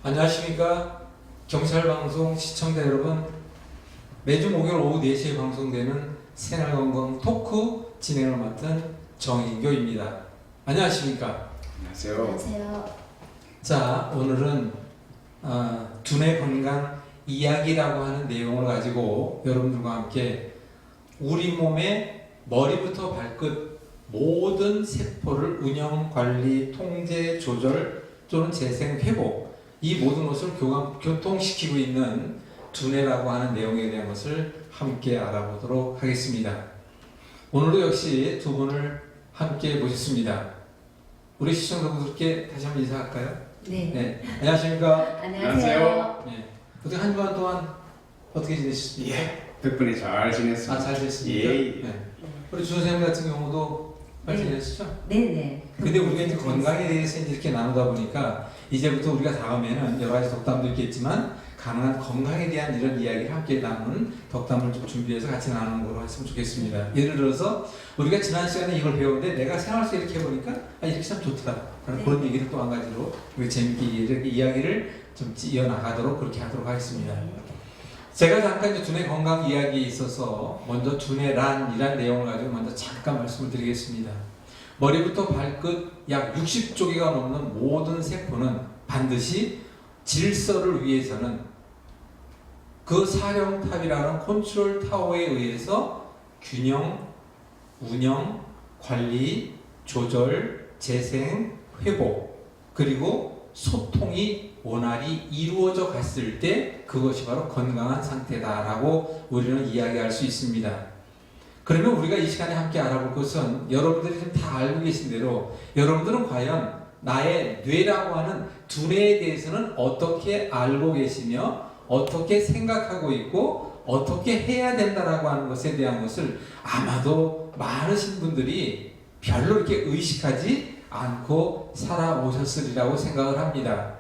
안녕하십니까. 경찰방송 시청자 여러분, 매주 목요일 오후 4시에 방송되는 생활건강 토크 진행을 맡은 정인교입니다. 안녕하십니까. 안녕하세요. 안녕하세요. 자, 오늘은 두뇌 건강 이야기라고 하는 내용을 가지고 여러분들과 함께 우리 몸의 머리부터 발끝 모든 세포를 운영, 관리, 통제, 조절 또는 재생, 회복, 이 모든 것을 교통시키고 있는 두뇌라고 하는 내용에 대한 것을 함께 알아보도록 하겠습니다. 오늘도 역시 두 분을 함께 모셨습니다. 우리 시청자분들께 다시 한번 인사할까요? 네. 안녕하십니까? 안녕하세요. 네. 어떻게 한 주간 동안 어떻게 지내셨습니까? 덕분에 잘 지냈습니다. 잘 지냈습니까? 예. 네. 우리 주 선생님 같은 경우도 잘 네. 지내셨죠? 네네. 근데 우리가 이제 건강에 대해서 이렇게 나누다 보니까 이제부터 우리가 다음에는 여러 가지 덕담도 있겠지만 가능한 건강에 대한 이런 이야기를 함께 나누는 덕담을 좀 준비해서 같이 나누는 걸로 했으면 좋겠습니다. 예를 들어서 우리가 지난 시간에 이걸 배웠는데 내가 생활 속 이렇게 해보니까 이렇게 참 좋더라. 네. 그런 얘기를 또 한 가지로 우리 재밌게 이렇게 이야기를 좀 이어나가도록 그렇게 하도록 하겠습니다. 제가 잠깐 이제 두뇌 건강 이야기에 있어서 먼저 두뇌란이란 내용을 가지고 먼저 잠깐 말씀을 드리겠습니다. 머리부터 발끝 약 60조 개가 넘는 모든 세포는 반드시 질서를 위해서는 그 사령탑이라는 컨트롤 타워에 의해서 균형, 운영, 관리, 조절, 재생, 회복, 그리고 소통이 원활히 이루어져 갔을 때 그것이 바로 건강한 상태다라고 우리는 이야기할 수 있습니다. 그러면 우리가 이 시간에 함께 알아볼 것은 여러분들이 지금 다 알고 계신 대로 여러분들은 과연 나의 뇌라고 하는 두뇌에 대해서는 어떻게 알고 계시며 어떻게 생각하고 있고 어떻게 해야 된다라고 하는 것에 대한 것을 아마도 많으신 분들이 별로 이렇게 의식하지 않고 살아오셨으리라고 생각을 합니다.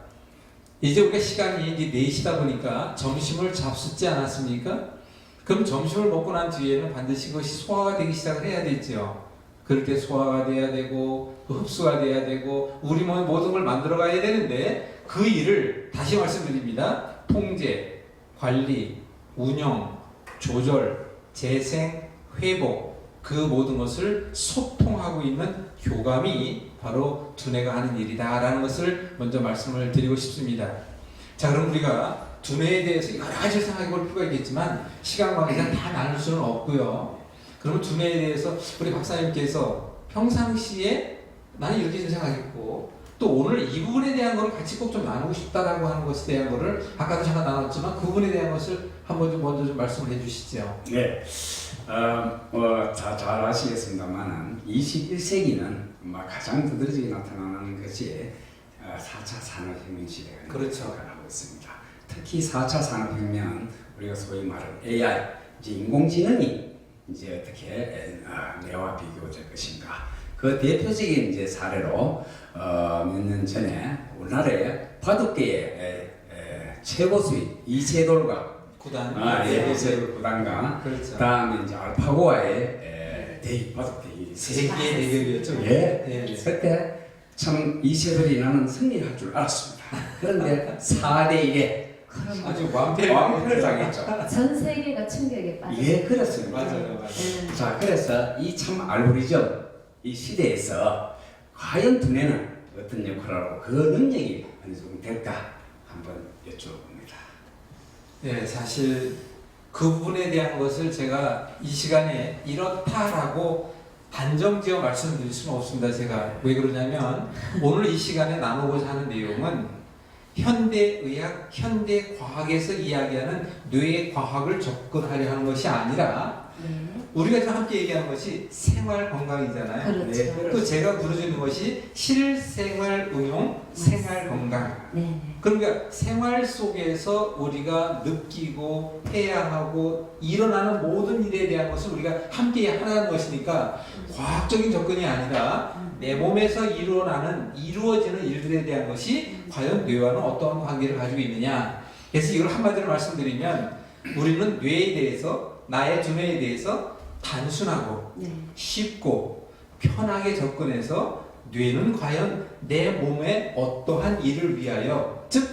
이제 우리가 시간이 이제 4시다 보니까 점심을 잡숫지 않았습니까? 그럼 점심을 먹고 난 뒤에는 반드시 그것이 소화가 되기 시작을 해야 되죠. 그럴 때 소화가 돼야 되고 흡수가 돼야 되고 우리 몸의 모든 걸 만들어 가야 되는데 그 일을 다시 말씀드립니다. 통제, 관리, 운영, 조절, 재생, 회복, 그 모든 것을 소통하고 있는 교감이 바로 두뇌가 하는 일이다라는 것을 먼저 말씀을 드리고 싶습니다. 자, 그럼 우리가 두뇌에 대해서 여러 가지 생각해 볼 필요가 있겠지만 시간 관계상 다 나눌 수는 없고요. 그러면 두뇌에 대해서 우리 박사님께서 평상시에 나는 이렇게 생각했고 또 오늘 이 부분에 대한 걸 같이 꼭 좀 나누고 싶다라고 하는 것에 대한 거를 아까도 잠깐 나눴지만 그 부분에 대한 것을 한번 좀 먼저 좀 말씀을 해주시죠. 네. 잘 아시겠습니다만 21세기는 가장 두드러지게 나타나는 것이 4차 산업혁명 시대가 그렇죠. 하고 있습니다. 특히 4차 산업혁명은 우리가 소위 말하는 AI, 이제 인공지능이 이제 어떻게 뇌와 비교될 것인가. 그 대표적인 이제 사례로 몇 년 전에 우리나라의 바둑계의 최고 수익 이세돌과 구단, 이세돌 구단과 그렇죠. 그다음에 이제 알파고와의 대결 바둑 대결이 세계의 대결이었죠. 예. 그때 참 이세돌이 나는 승리할 줄 알았습니다. 그런데 4대1에 아주 완패를 당했죠. 전 세계가 충격에 빠졌어요. 예, 그렇습니다. 맞아요. 자, 그래서 이 참 알고리즘 이 시대에서 과연 두뇌는 어떤 역할을 하고 그 능력이 어느 정도 될까 한번 여쭤봅니다. 네, 사실 그 부분에 대한 것을 제가 이 시간에 이렇다라고 단정지어 말씀드릴 수는 없습니다. 제가 왜 그러냐면 오늘 이 시간에 나누고자 하는 내용은 현대의학, 현대과학에서 이야기하는 뇌의 과학을 접근하려 하는 것이 아니라 네. 우리가 지금 함께 얘기하는 것이 생활 건강이잖아요. 그렇죠. 네, 또 제가 부르짖는 것이 실생활 응용 생활 건강. 네. 그러니까 생활 속에서 우리가 느끼고 해야 하고 일어나는 모든 일에 대한 것을 우리가 함께 하라는 것이니까 과학적인 접근이 아니라 내 몸에서 이루어지는 일들에 대한 것이 과연 뇌와는 어떠한 관계를 가지고 있느냐. 그래서 이걸 한마디로 말씀드리면 우리는 뇌에 대해서 나의 두뇌에 대해서 단순하고 네. 쉽고 편하게 접근해서 뇌는 과연 내 몸의 어떠한 일을 위하여 즉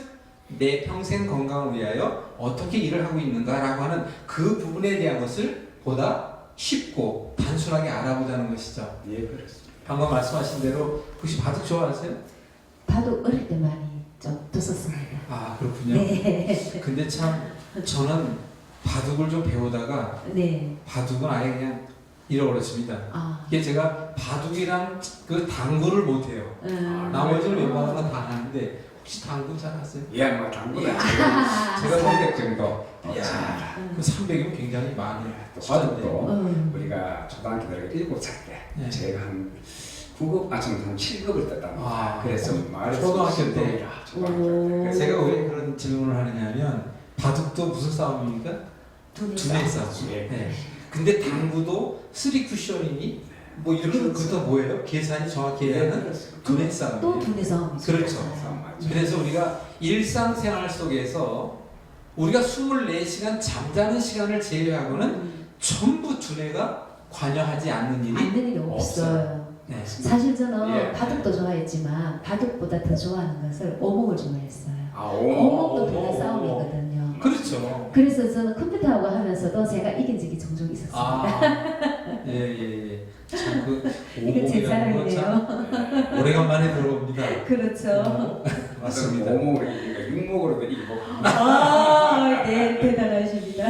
내 평생 건강을 위하여 어떻게 일을 하고 있는가라고 하는 그 부분에 대한 것을 보다 쉽고 단순하게 알아보자는 것이죠. 예, 그렇습니다. 방금 말씀하신 대로 혹시 바둑 좋아하세요? 바둑 어릴 때 많이 좀 뒀었습니다. 아 그렇군요. 네. 근데 참 저는 바둑을 좀 배우다가 네. 바둑은 아예 그냥 잃어버렸습니다. 아. 이게 제가 바둑이랑 그 당구를 못해요. 나머지는 웬만한 건 다 하는데 혹시 당구 잘 아세요? 예, 뭐 당구는 아. 제가 300 정도. 이야, 그 300이면 굉장히 많이 또 바둑도 음. 우리가 초등학교 들어가 7살 때 네. 제가 한 9급 맞추면 한 7급을 떴답니다. 아, 그래서 마을에서 초등학교 때. 초등학교 때. 그래서 제가 왜 그런 질문을 하느냐면 바둑도 무슨 싸움입니까? 두뇌 싸움. 예. 네. 근데 당구도 3쿠션이니 뭐 이런 그것도 뭐예요? 계산이 정확히 해야 하는 두뇌 싸움. 또 두뇌 싸움이죠. 그렇죠. 싸움 맞죠. 그래서 우리가 일상생활 속에서 우리가 24시간 잠자는 시간을 제외하고는 전부 두뇌가 관여하지 않는 일이 않는 일이 없어요. 네. 사실 저는 예. 바둑도 좋아했지만 바둑보다 더 좋아하는 것을 오목을 좋아했어요. 아, 오목도 오목. 두뇌 싸움이거든요. 그렇죠. 그래서 저는 컴퓨터하고 하면서도 제가 이긴 적이 종종 있었습니다. 아, 예. 참그 이거 제 오목이라는 건참 사랑이네요. 오래간만에 들어봅니다. 그렇죠. 맞습니다. 오목으로 이기니까 육목으로도 이기고. 아, 네, 대단하십니다.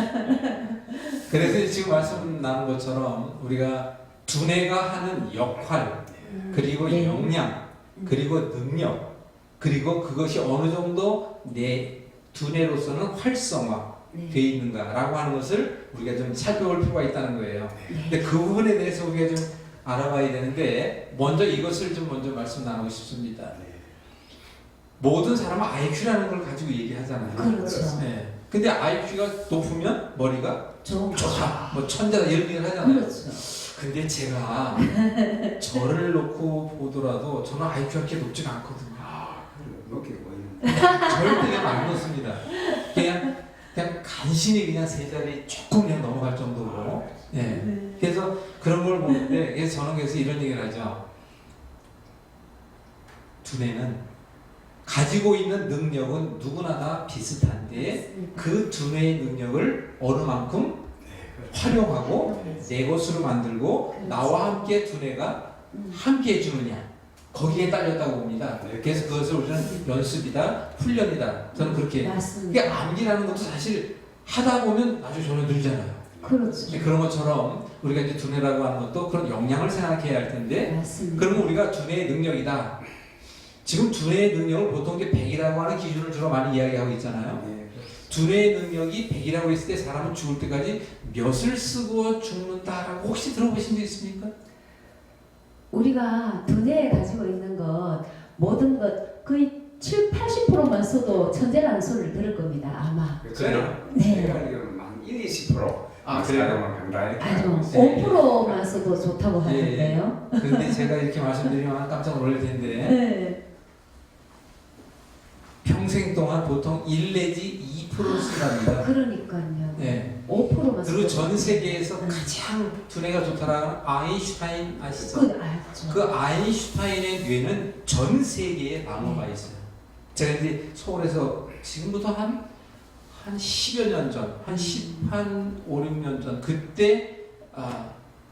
그래서 지금 말씀 나눈 것처럼 우리가 두뇌가 하는 역할 그리고 네. 역량 그리고 능력 그리고 그것이 어느 정도 내 두뇌로서는 활성화되어 네. 있는가라고 하는 것을 우리가 좀 살펴볼 필요가 있다는 거예요. 네. 근데 그 부분에 대해서 우리가 좀 알아봐야 되는데 먼저 이것을 좀 먼저 말씀 나누고 싶습니다. 모든 사람은 IQ라는 걸 가지고 얘기하잖아요. 그렇죠. 네. 근데 IQ가 높으면 머리가 좀 좋다, 뭐 천재다 이런 얘기를 하잖아요. 그렇죠. 근데 제가 저를 놓고 보더라도 저는 IQ가 그렇게 높지가 않거든요. 아, 높게 보이는. 절대 그냥 안 놓습니다. 그냥 간신히 그냥 세 자리 조금 그냥 넘어갈 정도로. 예. 네. 그래서 그런 걸 보는데 그래서 저는 그래서 이런 얘기를 하죠. 두뇌는 가지고 있는 능력은 누구나 다 비슷한데 그 두뇌의 능력을 어느 만큼 활용하고 내 것으로 만들고 그렇지. 나와 함께 두뇌가 함께 해주느냐 거기에 딸렸다고 봅니다. 그래서 그것을 우리는 연습이다, 훈련이다. 저는 그렇게. 맞습니다. 그게 암기라는 것도 사실 하다 보면 아주 전혀 늘잖아요. 그렇죠. 그런 것처럼 우리가 이제 두뇌라고 하는 것도 그런 역량을 생각해야 할 텐데, 맞습니다. 그러면 우리가 두뇌의 능력이다. 지금 두뇌의 능력을 보통 이제 100이라고 하는 기준을 주로 많이 이야기하고 있잖아요. 두뇌의 능력이 100이라고 했을 때 사람은 죽을 때까지 몇을 쓰고 죽는다라고 혹시 들어보신 적 있습니까? 우리가 두뇌에 가지고 있는 것 모든 것 거의 7, 80%만 써도 천재라는 소리를 들을 겁니다. 아마. 그래요? 네. 제가 알기로는 한 1, 20% 아, 사용을 한다 이렇게 아주 알고 있어요. 5%만 써도 좋다고 예, 예. 하는데요. 근데 제가 이렇게 말씀드리면 깜짝 놀랄 텐데 네. 평생 동안 보통 1 내지 2%를 쓴답니다. 그러니까요. 네. 5%만 그리고 써도 전 세계에서 음. 가장 두뇌가 좋다라는 아인슈타인 아시죠? 그 알죠. 그 아인슈타인의 뇌는 전 세계에 남아가 있어요. 제가 이제 서울에서 지금부터 한 10여 년 전, 한 5, 6년 전 그때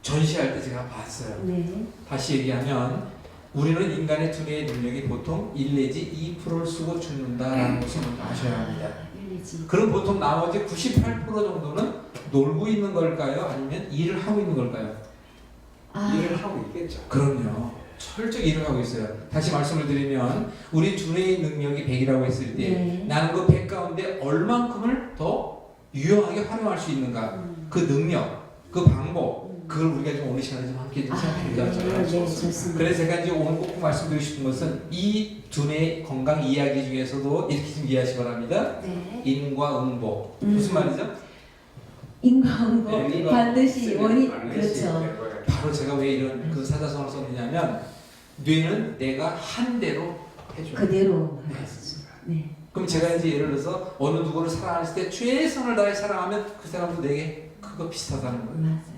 전시할 때 제가 봤어요. 네. 다시 얘기하면 우리는 인간의 두뇌의 능력이 보통 1 내지 2%를 쓰고 죽는다라는 것을 먼저 아셔야 합니다. 일리지. 그럼 보통 나머지 98% 정도는 놀고 있는 걸까요? 아니면 일을 하고 있는 걸까요? 일을 하고 있겠죠. 그럼요. 철저히 일을 하고 있어요. 다시 말씀을 드리면 우리 두뇌의 능력이 100이라고 했을 때 네. 나는 그 100 가운데 얼만큼을 더 유용하게 활용할 수 있는가 그 능력, 그 방법 그걸 우리가 좀 오늘 시간에 좀 함께 좀 생각해보자. 네, 좋습니다. 그래서 제가 이제 오늘 꼭 말씀드리고 싶은 것은 이 두뇌 건강 이야기 중에서도 이렇게 좀 이해하시기 바랍니다. 네. 인과응보 무슨 말이죠? 인과응보 네, 인과- 반드시 원인 반드시 그렇죠. 바로 제가 왜 이런 그 사자성어를 썼느냐면 뇌는 내가 한 대로 해줘요. 그대로 네. 말하시죠. 네. 그럼 제가 이제 예를 들어서 어느 누구를 사랑할 때 최선을 다해 사랑하면 그 사람도 내게 그거 비슷하다는 거예요. 맞아요.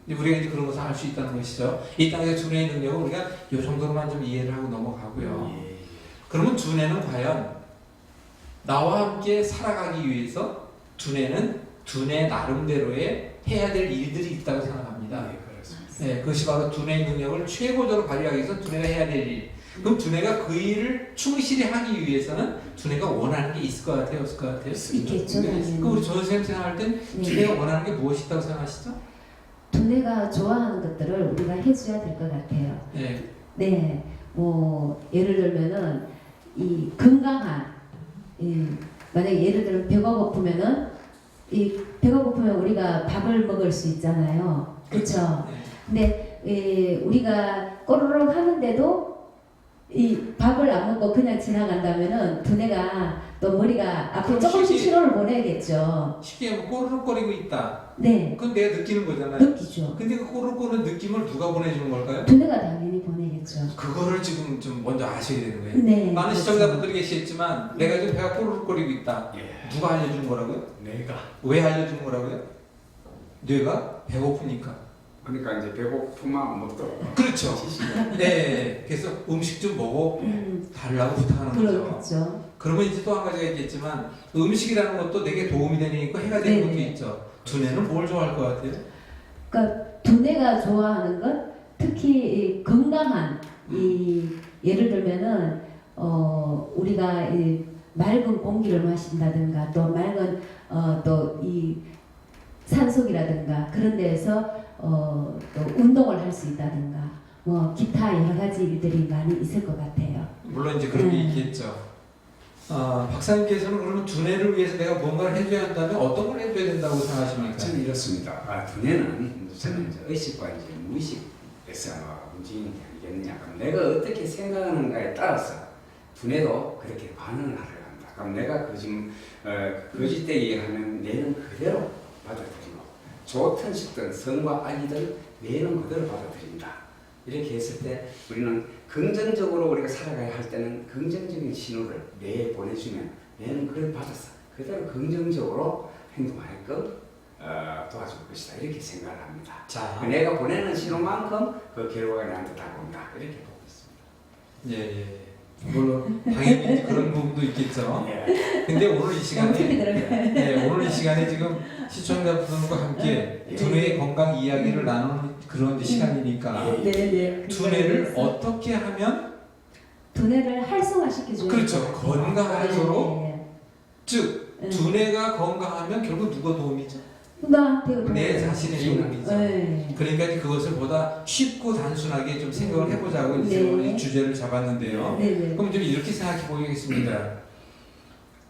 이제 우리가 이제 그런 것을 알 수 있다는 것이죠. 이 땅의 두뇌의 능력은 우리가 이 정도로만 좀 이해를 하고 넘어가고요. 그러면 두뇌는 과연 나와 함께 살아가기 위해서 두뇌는 두뇌 나름대로의 해야 될 일들이 있다고 생각합니다. 네, 그렇습니다. 네, 그것이 바로 두뇌 능력을 최고조로 발휘하기 위해서 두뇌가 해야 될 일. 그럼 두뇌가 그 일을 충실히 하기 위해서는 두뇌가 원하는 게 있을 것 같아요, 없을 것 같아요? 있겠죠. 네. 당연히. 그럼 우리 조 선생님 생각할 땐 네. 두뇌가 원하는 게 무엇이 있다고 생각하시죠? 두뇌가 좋아하는 것들을 우리가 해줘야 될 것 같아요. 네. 네, 뭐 예를 들면은 이 건강한 만약에 예를 들면 배가 고프면은 이 배가 고프면 우리가 밥을 먹을 수 있잖아요. 그렇죠? 네. 근데 우리가 꼬르륵 하는데도 이 밥을 안 먹고 그냥 지나간다면은 두뇌가 또 머리가 앞으로 조금씩 신호를 보내겠죠. 쉽게 하면 꼬르륵거리고 있다. 네, 그건 내가 느끼는 거잖아요. 느끼죠. 근데 그 꼬르륵거리는 느낌을 누가 보내주는 걸까요? 두뇌가 당연히 보내겠죠. 그거를 지금 좀 먼저 아셔야 되는 거예요. 네, 많은 그렇죠. 시청자분들이 계시겠지만 내가 지금 배가 꼬르륵거리고 있다. 예, 누가 알려주는 거라고요? 내가 왜 알려주는 거라고요? 뇌가 배고프니까. 그러니까 이제 배고프면 먹도록. 그렇죠. 네. 그래서 음식 좀 먹어 달라고 부탁하는 거죠. 그렇죠. 그러면 이제 또 한 가지가 있겠지만 음식이라는 것도 내게 도움이 되니까 해가 되는 네네. 것도 있죠. 두뇌는 뭘 좋아할 것 같아요? 그러니까 두뇌가 좋아하는 것, 특히 이 건강한 예를 들면은 우리가 이 맑은 공기를 마신다든가 또 맑은 또 이 산속이라든가 그런 데에서 또 운동을 할 수 있다든가 뭐 기타 여러 가지 일들이 많이 있을 것 같아요. 물론 이제 그런 게 있겠죠. 박사님께서는 그러면 두뇌를 위해서 내가 뭔가를 해줘야 한다면 어떤 걸 해줘야 된다고 생각하십니까? 저는 이렇습니다. 두뇌는 저는 이제 의식과 이제 무의식에서 움직이는 게 아니겠느냐. 그럼 내가 어떻게 생각하는가에 따라서 두뇌도 그렇게 반응을 하려 한다. 그럼 내가 거짓되게 하면 뇌는 그대로 받아들이고 좋든 싫든 성과 악이든 뇌는 그대로 받아들인다. 이렇게 했을 때 우리는 긍정적으로 우리가 살아가야 할 때는 긍정적인 신호를 뇌에 보내주면 뇌는 그걸 받아서 그대로 긍정적으로 행동하게끔 도와줄 것이다. 이렇게 생각을 합니다. 자, 내가 보내는 신호만큼 그 결과가 나한테 다가온다. 이렇게 보고 있습니다. 예. 물론 당연히 이제 그런 부분도 있겠죠. 예. 근데 오늘 이 시간에 어떻게 들어요? 오늘 이 시간에 지금 시청자분들과 함께 예. 두뇌의 건강 이야기를 나누는 그런 이제 시간이니까 예. 네. 두뇌를 어떻게 하면 두뇌를 활성화시켜줘야 그렇죠. 돼요. 건강하도록 네. 즉 두뇌가 건강하면 결국 누가 도움이죠? 나한테 내 자신의 도움이죠. 네. 그러니까 이제 그것을 보다 쉽고 단순하게 좀 생각을 해보자고 이제 네. 오늘 이 주제를 잡았는데요. 네네. 그럼 좀 이렇게 생각해 보겠습니다.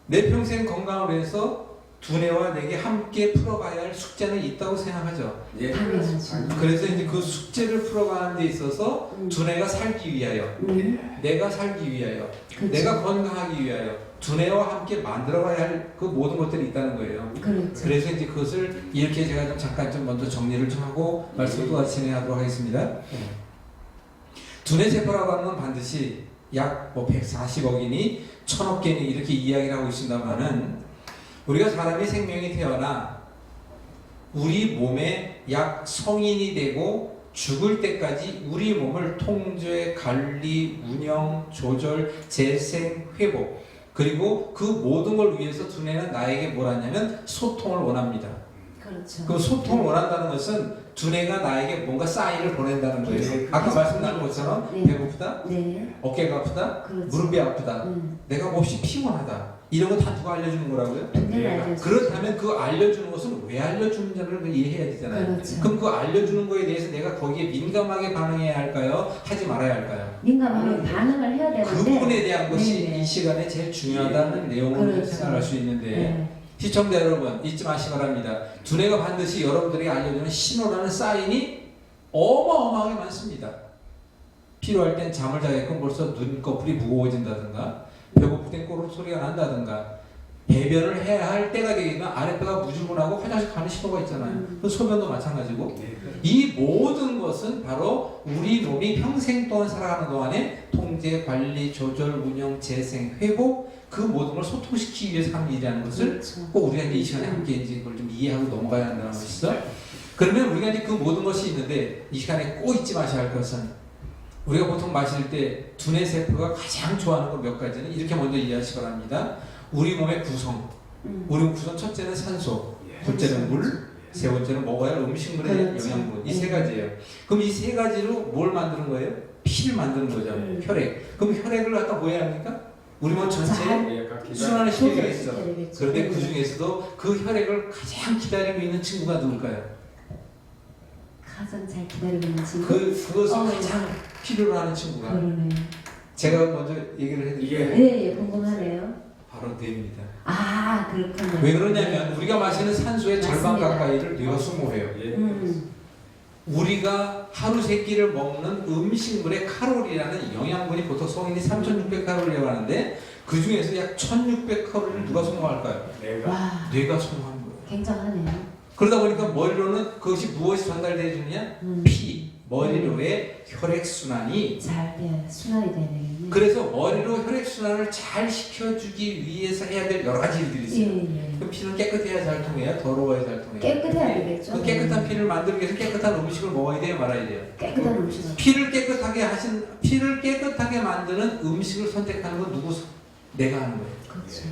내 평생 건강을 위해서 두뇌와 내게 함께 풀어가야 할 숙제는 있다고 생각하죠. 예. 당연하죠. 그래서 이제 그 숙제를 풀어가는 데 있어서 두뇌가 살기 위하여, 내가 살기 위하여, 그렇죠. 내가 건강하기 위하여 두뇌와 함께 만들어가야 할 그 모든 것들이 있다는 거예요. 그렇죠. 그래서 이제 그것을 이렇게 제가 좀 잠깐 좀 먼저 정리를 좀 하고 말씀을 또 같이 진행하도록 하겠습니다. 두뇌 세포라고 하는 건 반드시 약 뭐 140억이니 1000억 개니 이렇게 이야기를 하고 있습니다만은 우리가 사람이 생명이 태어나 우리 몸에 약 성인이 되고 죽을 때까지 우리 몸을 통제, 관리, 운영, 조절, 재생, 회복 그리고 그 모든 걸 위해서 두뇌는 나에게 뭘 하냐면 소통을 원합니다. 그렇죠. 그 소통을 원한다는 것은 두뇌가 나에게 뭔가 사인을 보낸다는 거예요. 네, 아까 말씀 나눈 것처럼 네. 배고프다, 네. 어깨가 아프다, 그렇죠. 무릎이 아프다, 내가 몹시 피곤하다. 이런 거 다 누가 알려주는 거라고요? 두뇌가 알려주죠. 그렇다면 그 알려주는 것은 왜 알려주는지를 이해해야 되잖아요. 그렇죠. 그럼 그 알려주는 거에 대해서 내가 거기에 민감하게 반응해야 할까요? 하지 말아야 할까요? 민감하게 반응을 해야 되는데 그 부분에 대한 것이 네네. 이 시간에 제일 중요하다는 내용을 그렇죠. 생각할 수 있는데 네. 시청자 여러분 잊지 마시기 바랍니다. 두뇌가 반드시 여러분들에게 알려주는 신호라는 사인이 어마어마하게 많습니다. 필요할 땐 잠을 자게끔 벌써 눈꺼풀이 무거워진다든가 배고플 땐 꼬르륵 소리가 난다든가 배변을 해야 할 때가 되면 아랫배가 무줄근하고 화장실 가는 신호가 있잖아요. 그 소변도 마찬가지고 이 모든 것은 바로 우리 몸이 평생 동안 살아가는 동안에 통제, 관리, 조절, 운영, 재생, 회복 그 모든 걸 소통시키기 위해서 하는 일이라는 것을 그렇죠. 꼭 우리가 이제 이 시간에 함께 이제 그걸 좀 이해하고 넘어가야 한다는 것이죠. 그러면 우리가 이제 그 모든 것이 있는데 이 시간에 꼭 잊지 마셔야 할 것은 우리가 보통 마실 때 두뇌 세포가 가장 좋아하는 것 몇 가지는 이렇게 먼저 이해하시기 바랍니다. 우리 몸의 구성. 우리 몸 구성 첫째는 산소, 예. 둘째는 물, 세 번째는 먹어야 할 음식물의 그렇죠. 영양분. 이 세 가지예요. 그럼 이 세 가지로 뭘 만드는 거예요? 피를 만드는 거잖아요. 혈액. 그럼 혈액을 갖다 뭐 해야 합니까? 우리 몸 전체에 예, 각 기관- 순환을 시키게 있어. 조절시켜야겠죠. 그런데 그 중에서도 그 혈액을 가장 기다리고 있는 친구가 누굴까요? 가장 잘 기다리고 있는 친구. 그것을 어, 가장 필요로 하는 친구가. 그러네. 제가 먼저 얘기를 해드릴게요. 네, 궁금하네요. 바로 뇌입니다. 아, 그렇군요. 왜 그러냐면 우리가 마시는 산소의 절반 맞습니다. 가까이를 뇌가 수모해요. 예. 우리가 하루 세 끼를 먹는 음식물의 칼로리라는 영양분이 보통 성인이 3,600칼로리라고 하는데 그 중에서 약 1,600칼로리를 누가 소모할까요? 내가 와, 뇌가 소모하는 거예요. 굉장하네요. 그러다 보니까 머리로는 그것이 무엇이 전달되어 주느냐? 피, 머리로의 혈액순환이 잘 순환이 돼야 되겠네. 그래서 머리로 혈액순환을 잘 시켜주기 위해서 해야 될 여러 가지 일들이 있어요. 예. 그 피는 깨끗해야 잘 통해요? 더러워야 잘 통해요? 깨끗해야 되겠죠. 그 깨끗한 피를 만들기 위해서 깨끗한 음식을 먹어야 돼요? 말아야 돼요? 깨끗한 음식을. 피를 깨끗하게 만드는 음식을 선택하는 건 누구? 내가 하는 거예요. 그렇죠.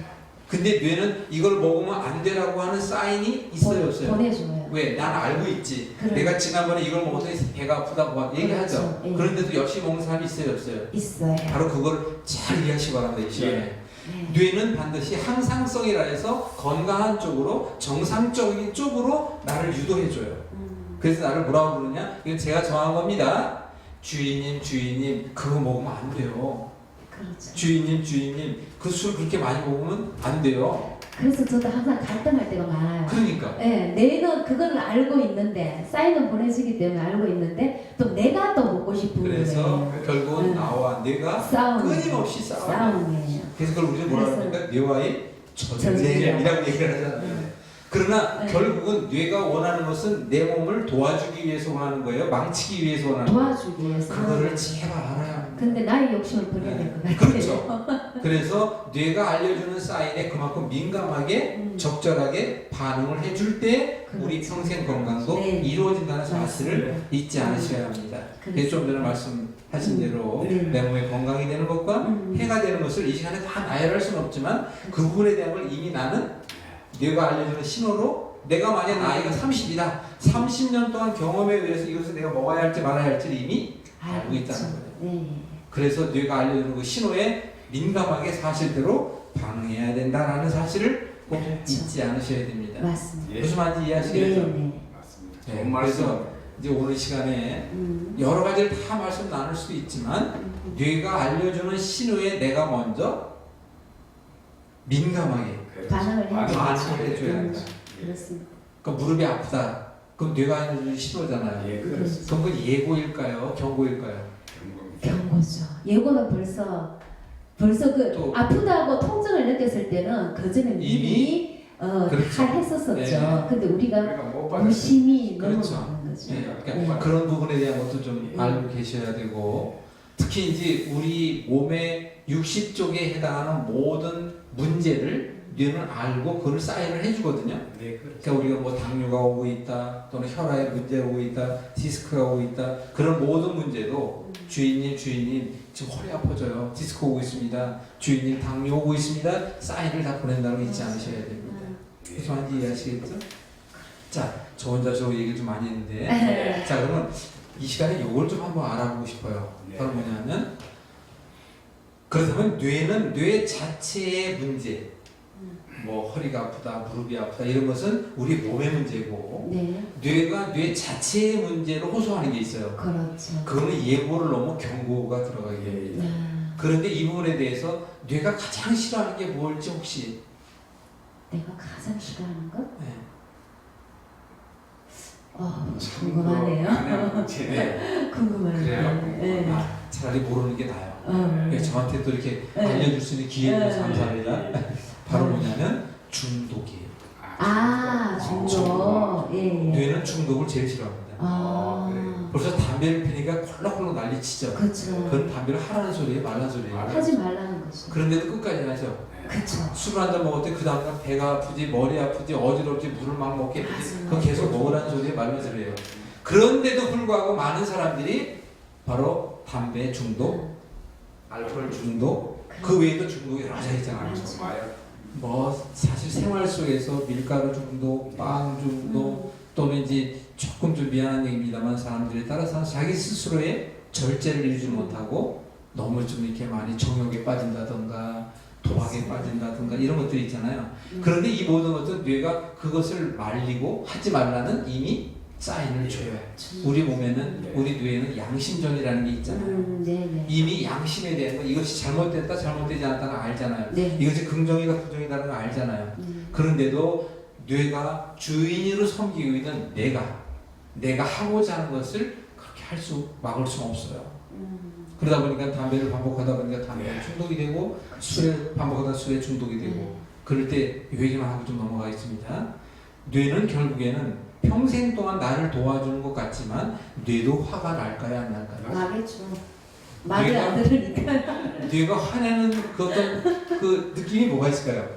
근데 뇌는 이걸 먹으면 안 되라고 하는 사인이 있어요, 없어요? 보내줘요. 왜? 난 알고 있지. 그래. 내가 지난번에 이걸 먹었더니 배가 아프다 뭐 얘기하죠. 그렇죠. 예. 그런데도 역시 먹는 사람이 있어요, 없어요? 있어요. 바로 그걸 잘 이해하시기 바랍니다, 이 시간에. 네. 뇌는 반드시 항상성이라 해서 건강한 쪽으로, 정상적인 쪽으로 나를 유도해줘요. 그래서 나를 뭐라고 부르냐? 이건 제가 정한 겁니다. 주인님, 그거 먹으면 안 돼요. 그렇죠. 주인님, 그 술 그렇게 많이 먹으면 안 돼요. 그래서 저도 항상 갈등할 때가 많아요. 그러니까. 네, 내는 그걸 알고 있는데 사인은 보내주기 때문에 알고 있는데 또 내가 또 먹고 싶은 그래서 거예요. 결국은 나와 내가 싸움. 끊임없이 싸워요. 싸움이에요. 그래서 그걸 우리는 뭐라고 그래서 합니까? 뇌와의 전쟁이라고 얘기를 하잖아요. 그러나 네. 결국은 뇌가 원하는 것은 내 몸을 도와주기 위해서 원하는 거예요. 망치기 위해서 원하는 거예요. 도와주기 위해서. 그거를 제발 알아야 합니다. 근데 나의 욕심을 버려야 될 것 같아요. 그렇죠. 그래서 뇌가 알려주는 사인에 그만큼 민감하게 적절하게 반응을 해줄 때 우리 그렇죠. 평생 건강도 네. 이루어진다는 사실을 맞습니다. 잊지 않으셔야 합니다. 그렇죠. 그래서 좀 전에 말씀하신 대로 네. 내 몸에 건강이 되는 것과 해가 되는 것을 이 시간에 다 나열할 수는 없지만 그 부분에 대한 걸 이미 나는 뇌가 알려주는 신호로 내가 만약 나이가 30이다. 30년 동안 경험에 의해서 이것을 내가 먹어야 할지 말아야 할지를 이미 알고 있다는 거예요. 네. 그래서 뇌가 알려주는 그 신호에 민감하게 사실대로 반응해야 된다라는 사실을 꼭 그렇죠. 잊지 않으셔야 됩니다. 맞습니다. 예. 무슨 말인지 네, 이해하시겠죠? 네. 맞습니다. 네, 좋은 말씀. 그래서 이제 오늘 시간에 여러 가지를 다 말씀 나눌 수도 있지만 뇌가 알려주는 신호에 내가 먼저 민감하게 반응을 해야 되겠죠. 반응을 해줘야 한다. 그렇습니다. 그러니까 무릎이 아프다. 그럼 뇌가 알려주는 신호잖아요. 예, 그렇습니다. 그럼 그건 예고일까요? 경고일까요? 경고죠. 예고는 벌써 그 또- 아프다고 통증을 느꼈을 때는 그 전에 이미 그렇죠. 다 했었었죠. 네. 근데 우리가 우리가 못 받았어요. 무심히 그렇죠. 넘어가는 거죠. 네, 그러니까 그런 부분에 대한 것도 좀 알고 계셔야 되고 특히 이제 우리 몸의 60쪽에 해당하는 모든 문제를 뇌는 알고 그걸 사인을 해주거든요. 네, 그렇죠. 그러니까 우리가 뭐 당뇨가 오고 있다 또는 혈압에 문제가 오고 있다 디스크가 오고 있다 그런 모든 문제도 주인님 지금 허리 아파져요 디스크 오고 있습니다 주인님 당뇨 오고 있습니다 사인을 다 보낸다는 거 잊지 않으셔야 됩니다. 무슨 말인지 이해하시겠죠? 자, 저 혼자 저 얘기 좀 많이 했는데 자 그러면 이 시간에 이걸 좀 한번 알아보고 싶어요. 네. 바로 뭐냐면 그렇다면 뇌는 뇌 자체의 문제 뭐 허리가 아프다 무릎이 아프다 이런 것은 우리 몸의 문제고 네, 뇌가 뇌 자체의 문제로 호소하는 게 있어요. 그렇죠. 그거는 예고를 넘어 경고가 들어가게 됩니다. 그런데 이 부분에 대해서 뇌가 가장 싫어하는 게 뭘지 혹시 내가 가장 싫어하는 것? 네. 궁금하네요. 네. 궁금하네요. 그래요? 네. 아, 차라리 모르는 게 나아요. 네, 저한테 또 이렇게 네. 알려줄 수 있는 기회 주셔서 감사합니다. 바로 네. 뭐냐면 중독이에요. 중독. 예. 뇌는 중독을 제일 싫어합니다. 벌써 담배를 피니까 콜록콜록 난리치죠. 그렇죠. 그건 담배를 하라는 소리예요, 말라는 소리예요. 하지 말라는 거죠. 그런데도 끝까지 하죠. 그렇죠. 술을 한 잔 먹을 때 그 다음날 배가 아프지, 머리 아프지, 어지럽지, 물을 막 먹게 되지. 맞아요. 그건 계속 먹으라는 소리에 말하는 소리예요. 그런데도 불구하고 많은 사람들이 바로 담배 중독, 알코올 중독, 그 외에도 중독이 여러 가지 있잖아요. 맞아요. 마약. 뭐 사실 생활 속에서 밀가루 중독, 빵 중독 또는 이제 조금 좀 미안한 얘기입니다만 사람들에 따라서 자기 스스로의 절제를 이루지 못하고 너무 좀 이렇게 많이 정욕에 빠진다던가 도박에 빠진다던가 이런 것들이 있잖아요. 그런데 이 모든 것은 뇌가 그것을 말리고 하지 말라는 이미 사인을 줘요. 우리 몸에는 우리 뇌에는 양심전이라는 게 있잖아요. 네. 이미 양심에 대한 거 이것이 잘못됐다 잘못되지 않다는 걸 알잖아요. 네. 이것이 긍정이다 부정이다는 걸 알잖아요. 그런데도 뇌가 주인으로 섬기고 있는 내가 하고자 하는 것을 그렇게 막을 수 없어요. 그러다 보니까 담배를 반복하다 보니까 담배에 중독이 되고 술에 반복하다 술에 중독이 되고 그럴 때 이 얘기만 하고 좀 넘어가겠습니다. 뇌는 결국에는 평생 동안 나를 도와주는 것 같지만 뇌도 화가 날까요 안 날까요? 나겠죠. 말을 안 들으니까. 뇌가 화내는 그 어떤 그 느낌이 뭐가 있을까요?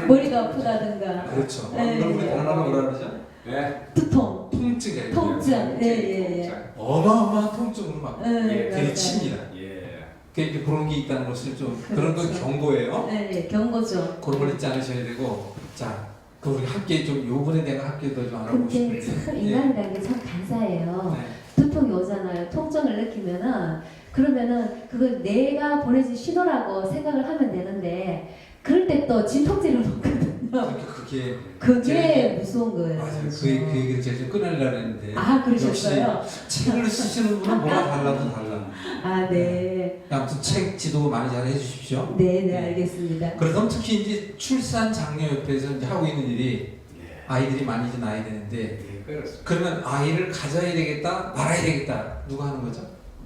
머리가 아프다든가. 그렇죠. 네. 그럼 우리 단어로 뭐라 그러죠? 네. 두통. 통증이에요. 통증. 예. 어마어마한 통증으로 막 예, 들이칩니다. 예. 그러니까 그런 게 있다는 것을 좀 그런 건 그렇죠. 경고예요. 네, 경고죠. 그런 걸 잊지 않으셔야 되고 자, 그 우리 함께 좀 요번에 내가 함께 더 좀 알아보고 근데 싶은데. 참 인간이라는 게 참 간사해요. 네. 두통이 오잖아요. 통증을 느끼면은 그러면은 그걸 내가 보내준 신호라고 생각을 하면 되는데 그럴 때 또 진통제를 먹거든요. 그러니까 그게 그게 무서운 거예요. 맞아요. 진짜. 그 얘기를 제가 좀 끊으려고 했는데 아, 그러셨어요? 책을 쓰시는 분은 뭐가 달라도 달라. 아, 네. 아무튼 책 지도 많이 잘 해주십시오. 네, 알겠습니다. 그래서 특히 이제 출산 장려협회에서 이제 하고 있는 일이 예. 아이들이 많이 이제 낳아야 되는데 예, 그렇습니다. 그러면 아이를 가져야 되겠다 말아야 되겠다 누가 하는 거죠?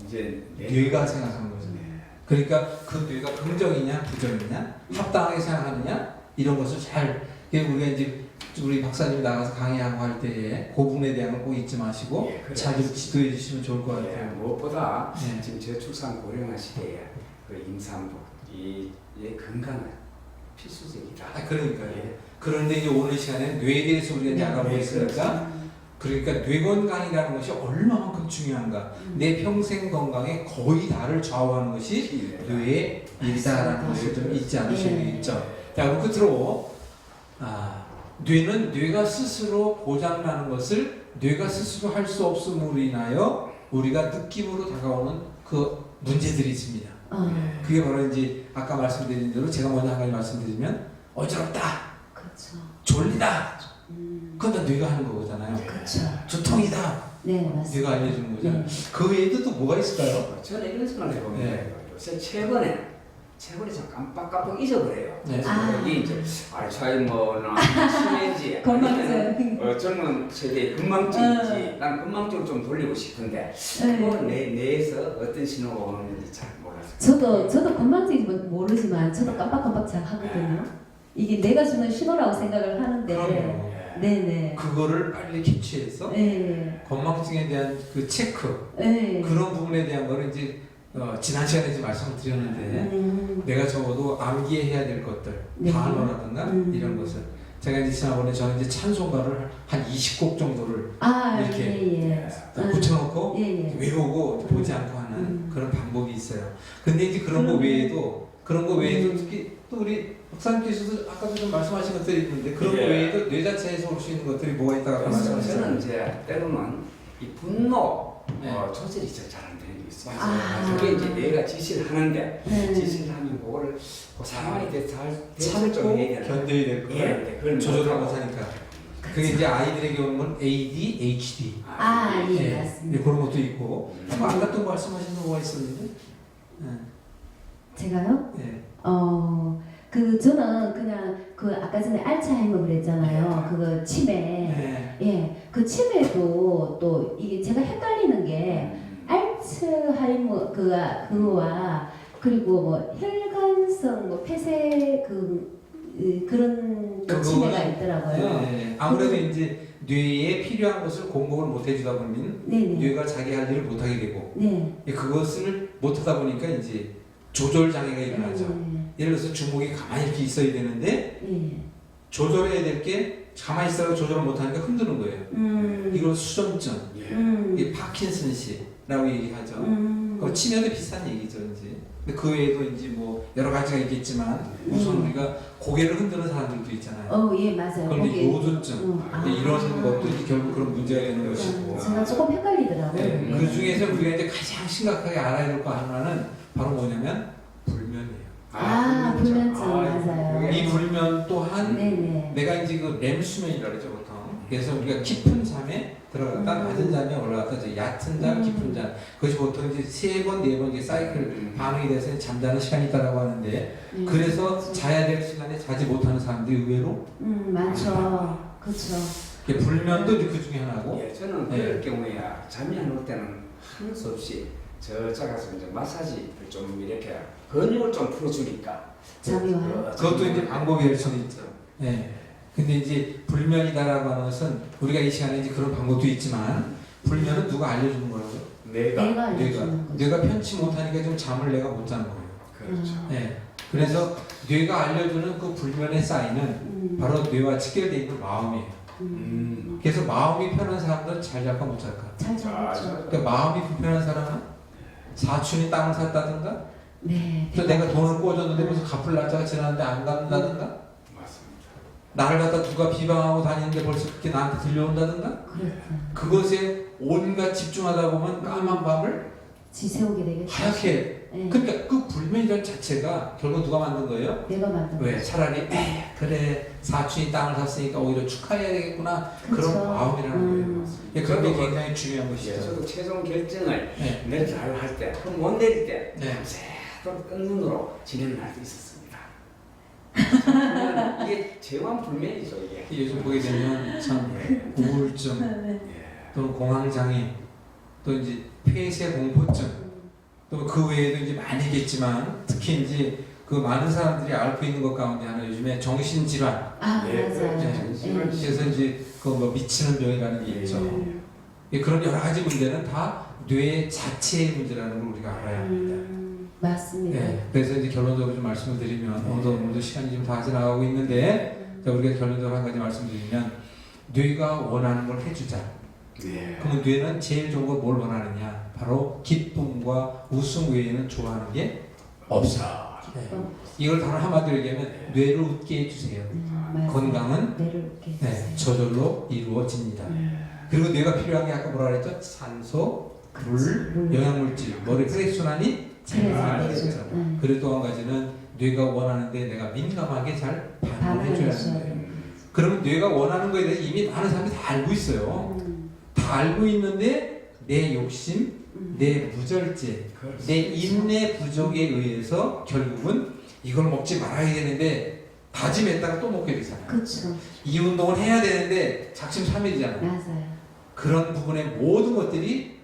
이제 뇌가 생각하는 거죠. 네. 그러니까 그 뇌가 긍정이냐 부정이냐 합당하게 생각하느냐 이런 것을 잘 우리가 이제 우리 박사님 나가서 강의하고 할 때에 그 부분에 대한 건 꼭 잊지 마시고 예, 그래요. 잘 좀 지도해 주시면 좋을 것 예, 같아요. 무엇보다 네. 지금 저출산 고령화 시대에 그 임산부 이 건강은 필수적이다. 그러니까요. 예. 그런데 이제 오늘 시간에 뇌에 대해서 우리가 이제 알아보고 있으니까 그러니까 뇌 건강이라는 것이 얼마만큼 중요한가. 내 평생 건강에 거의 다를 좌우하는 것이 뇌의 일이다라는 것을 좀 잊지 않으셔야겠죠. 자, 그럼 끝으로 뇌는 뇌가 스스로 고장나는 것을 뇌가 스스로 할 수 없음으로 인하여 우리가 느낌으로 다가오는 그 문제들이 있습니다. 그게 바로 이제 아까 말씀드린 대로 제가 먼저 한 가지 말씀드리면 어지럽다, 그렇죠. 졸리다, 그건 다 뇌가 하는 거잖아요. 그렇죠. 두통이다, 네, 맞습니다. 뇌가 알려주는 거죠. 네. 그 외에도 또 뭐가 있을까요? 저는 이런 생각을 해봅니다. 네. 요새 최근에 참 깜빡깜빡 잊어버려요. 네. 이게 이제 알츠하이머나 치매지 건강증. 젊은 세대의 건망증이지 난 건망증을 좀 돌리고 싶은데 그거는 내 뇌에서 어떤 신호가 오는지 잘 몰라서 저도 건망증인지 모르지만 저도 깜빡깜빡 잘 하거든요. 이게 내가 주는 신호라고 생각을 하는데. 그럼요. 네네. 그거를 빨리 캐치해서 네. 건망증에 대한 그 체크 네. 그런 부분에 대한 거는 이제 지난 시간에 이제 말씀을 드렸는데 내가 적어도 암기에 해야 될 것들 네. 단어라든가 이런 것을 제가 이제 지난번에 저는 이제 찬송가를 한 20곡 정도를 이렇게 붙여놓고 외우고 보지 않고 하는 그런 방법이 있어요. 근데 이제 그런 거 외에도 특히 또 우리 박사님께서도 아까도 좀 말씀하신 것들이 있는데 그런 거 외에도 뇌 자체에서 올 수 있는 것들이 뭐가 있다고 아까 저는 말씀하셨어요. 이제 때로는 이 분노 네. 조절이 잘 안 되는 게 있어요. 맞아요. 그게 이제 뇌가 지시를 하는데 네. 지시를 하면 그거를 상황이 잘 참고 대처해야 되는 견뎌야 될 거예요. 네, 그걸 조절을 못하고. 못하니까. 그게 이제 아이들에게 오는 건 ADHD. 예, 맞습니다. 그런 것도 있고. 아까 또 말씀하신 거가 있었는데. 제가요? 네. 저는 그냥 아까 전에 알츠하이머 그랬잖아요. 그거 치매. 네. 그 치매도 또 이게 제가 헷갈리는 게 알츠하이머 그거와 그리고 뭐 혈관성 폐쇄 그런 치매가 있더라고요. 네. 아무래도 이제 뇌에 필요한 것을 공급을 못 해주다 보면 네네. 뇌가 자기 할 일을 못 하게 되고 네. 그것을 못 하다 보니까 이제 조절 장애가 일어나죠. 예를 들어서 주먹이 가만히 이렇게 있어야 되는데 조절해야 될 게 가만히 있다가 조절을 못하니까 흔드는 거예요. 이걸 수전증, 이게 파킨슨시라고 얘기하죠. 치매도 비슷한 얘기죠, 이제. 근데 그 외에도 이제 뭐 여러 가지가 있겠지만 우선 우리가 고개를 흔드는 사람들도 있잖아요. 예, 맞아요. 그런데 거기- 요두증 아. 이런 것도 이제 결국 그런 문제가 되는 것이고. 제가 조금 헷갈리더라고요. 네, 그 중에서 우리가 이제 가장 심각하게 알아야 될 거 하나는 바로 뭐냐면 불면이에요. 불면증 맞아요. 이 불면 또한 네네. 내가 이제 그 렘수면이라고 그러죠 보통. 그래서 우리가 깊은 잠에 들어갔다 낮은 잠에 올라갔다 이제 얕은 잠, 깊은 잠. 그것이 보통 이제 3번, 4번 이제 사이클 반응이 돼서 잠자는 시간이 있다라고 하는데 그래서 자야 될 시간에 자지 못하는 사람들이 의외로 많죠. 그렇죠. 이게 불면도 이제 그 중에 하나고. 예, 저는 네. 그럴 경우에 잠이 안 올 때는 하는 수 없이 저쪽 가서 이제 마사지를 좀 이렇게 근육을 좀 풀어주니까 잠이 와요. 그것도 이제 방법이 될 수는 있죠. 네. 근데 이제 불면이다라고 하는 것은 우리가 이 시간에 이제 그런 방법도 있지만 불면은 누가 알려주는 거라고요? 내가 내가 알려주는 거죠. 뇌가 편치 못하니까 좀 잠을 내가 못 자는 거예요. 그렇죠. 네. 그래서 뇌가 알려주는 그 불면의 사인은 바로 뇌와 직결되어 있는 마음이에요. 그래서 마음이 편한 사람들은 잘 잘까 못 잘까? 잘 자겠죠. 그러니까 마음이 불편한 사람은 사촌이 땅을 샀다든가 네. 또 내가 돈을 꿔줬는데 무슨 갚을 날짜가 지났는데 안 갚는다든가 맞습니다. 나를 갖다 누가 비방하고 다니는데 벌써 그렇게 나한테 들려온다든가 그렇군. 그것에 온갖 집중하다 보면 까만 밤을 지새우게 되겠죠. 하얗게 네. 그러니까 그 불면이라는 자체가 결국 누가 만든 거예요? 내가 만든 왜? 거죠. 차라리 그래 사촌이 땅을 샀으니까 오히려 축하해야 되겠구나 그쵸. 그런 마음이라는 거예요. 예, 그런 게 굉장히 중요한 예, 것이죠. 저도 최종 결정을 네. 내릴 할 때, 그럼 못 내릴 때, 네. 밤새도록 뜬 눈으로 지내는 날도 있었습니다. 이게 재환 불면이죠, 이게. 요즘 보게 되면 참 우울증 예. 또는 공황장애 또 이제 폐쇄 공포증 또 그 외에도 이제 많이겠지만 특히 이제 그 많은 사람들이 앓고 있는 것 가운데 하나 요즘에 정신질환 네, 맞아요. 정신질환. 그래서 이제 그 뭐 미치는 병이라는 게 있죠. 예, 그런 여러 가지 문제는 다 뇌 자체의 문제라는 걸 우리가 알아야 합니다. 맞습니다. 예, 그래서 이제 결론적으로 좀 말씀을 드리면 오늘도 시간이 좀 다 지나가고 있는데 자, 우리가 결론적으로 한 가지 말씀드리면 뇌가 원하는 걸 해주자. 네. 그러면 뇌는 제일 좋은 걸 뭘 원하느냐? 바로 기쁨과 웃음 외에는 좋아하는 게 없어. 네. 이걸 다른 한마디로 얘기하면 뇌를 웃게 해주세요. 맞아요. 건강은 뇌를 웃게 네, 해주세요. 저절로 이루어집니다. 그리고 뇌가 필요한 게 아까 뭐라 그랬죠? 산소, 물, 영양물질, 머리 혈액순환이 잘 그래서 되죠. 네. 그리고 또 한 가지는 뇌가 원하는데 내가 민감하게 잘 반응을 해줘야 하는데 그러면 뇌가 원하는 거에 대해서 이미 많은 사람들이 다 알고 있어요. 다 알고 있는데 내 욕심, 내 무절제, 내 인내 부족에 의해서 결국은 이걸 먹지 말아야 되는데 다짐했다가 또 먹게 되잖아요. 그렇죠. 이 운동을 해야 되는데 작심삼일이잖아요. 맞아요. 그런 부분의 모든 것들이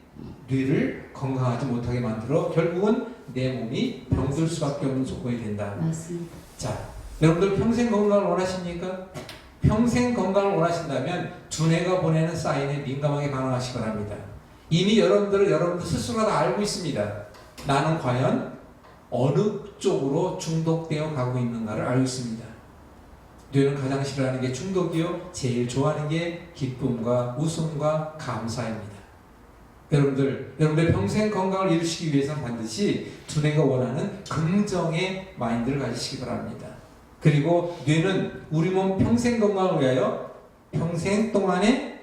뇌를 건강하지 못하게 만들어 결국은 내 몸이 병들 수밖에 없는 조건이 된다. 맞습니다. 자, 여러분들 평생 건강을 원하십니까? 평생 건강을 원하신다면 두뇌가 보내는 사인에 민감하게 반응하시기 바랍니다. 이미 여러분들 스스로가 다 알고 있습니다. 나는 과연 어느 쪽으로 중독되어 가고 있는가를 알고 있습니다. 뇌는 가장 싫어하는 게 중독이요. 제일 좋아하는 게 기쁨과 웃음과 감사입니다. 여러분들 평생 건강을 이루시기 위해서는 반드시 두뇌가 원하는 긍정의 마인드를 가지시기 바랍니다. 그리고 뇌는 우리 몸 평생 건강을 위하여 평생 동안에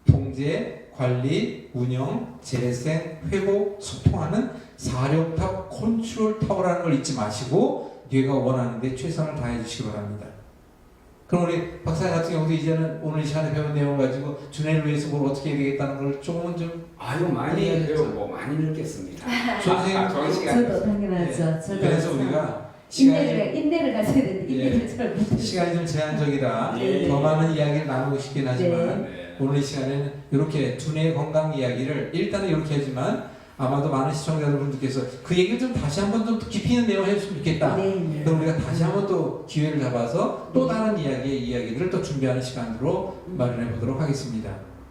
통제, 관리, 운영, 재생, 회복, 소통하는 사령탑, 컨트롤 타워라는 걸 잊지 마시고 뇌가 원하는데 최선을 다해 주시기 바랍니다. 그럼 우리 박사님 같은 경우도 이제는 오늘 이 시간에 배운 내용을 가지고 두뇌를 위해서 뭘 어떻게 해야 되겠다는 걸 조금은 좀 아유, 많이 배우고 많이 느꼈습니다. 선생님 좋은 시간. 저도 당연하죠. 저도 그래서 우리가 인내를 가져야 되는데 인내를 잘 못해요. 시간이 좀 제한적이라 예. 더 많은 이야기를 나누고 싶긴 하지만 네. 오늘 이 시간에는 이렇게 두뇌 건강 이야기를 일단은 이렇게 하지만 아마도 많은 시청자 여러분들께서 그 얘기를 좀 다시 한번 좀 깊이 있는 내용을 해줬으면 좋겠다. 네. 그럼 우리가 다시 한번 또 기회를 잡아서 또 다른 이야기들을 또 준비하는 시간으로 마련해 보도록 하겠습니다.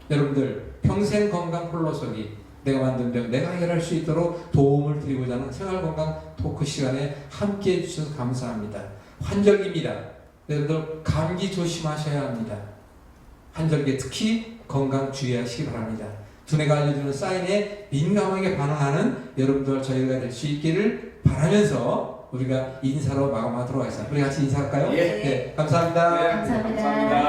여러분들 평생 건강 홀로서기 내가 만든 병 내가 해결할 수 있도록 도움을 드리고자 하는 생활건강 토크 시간에 함께 해주셔서 감사합니다. 환절기입니다. 여러분들 감기 조심하셔야 합니다. 환절기에 특히 건강 주의하시기 바랍니다. 두뇌가 알려주는 사인에 민감하게 반응하는 여러분들 저희가 될 수 있기를 바라면서 우리가 인사로 마감하도록 하겠습니다. 우리 같이 인사할까요? 예. 네, 감사합니다. 네, 감사합니다. 감사합니다.